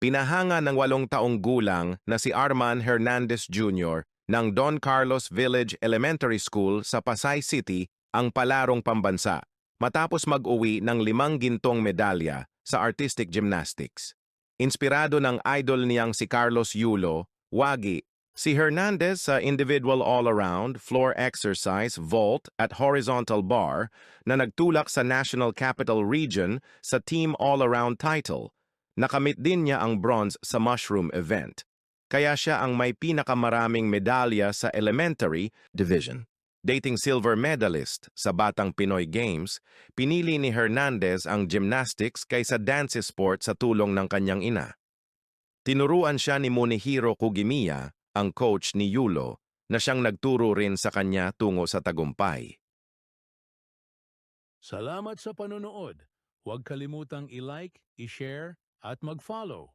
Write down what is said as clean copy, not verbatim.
Pinahanga ng 8 taong gulang na si Arman Hernandez Jr. ng Don Carlos Village Elementary School sa Pasay City ang palarong pambansa matapos mag-uwi ng 5 gintong medalya sa artistic gymnastics. Inspirado ng idol niyang si Carlos Yulo, Wagi, si Hernandez sa individual all-around, floor exercise, vault at horizontal bar na nagtulak sa National Capital Region sa team all-around title. Nakamit din niya ang bronze sa mushroom event. Kaya siya ang may pinakamaraming medalya sa elementary division. Dating silver medalist sa Batang Pinoy Games, pinili ni Hernandez ang gymnastics kaysa dance sport sa tulong ng kanyang ina. Tinuruan siya ni Munehiro Kugimiya, ang coach ni Yulo, na siyang nagturo rin sa kanya tungo sa tagumpay. Salamat sa panonood. Huwag kalimutang i-like, i-share at mag-follow.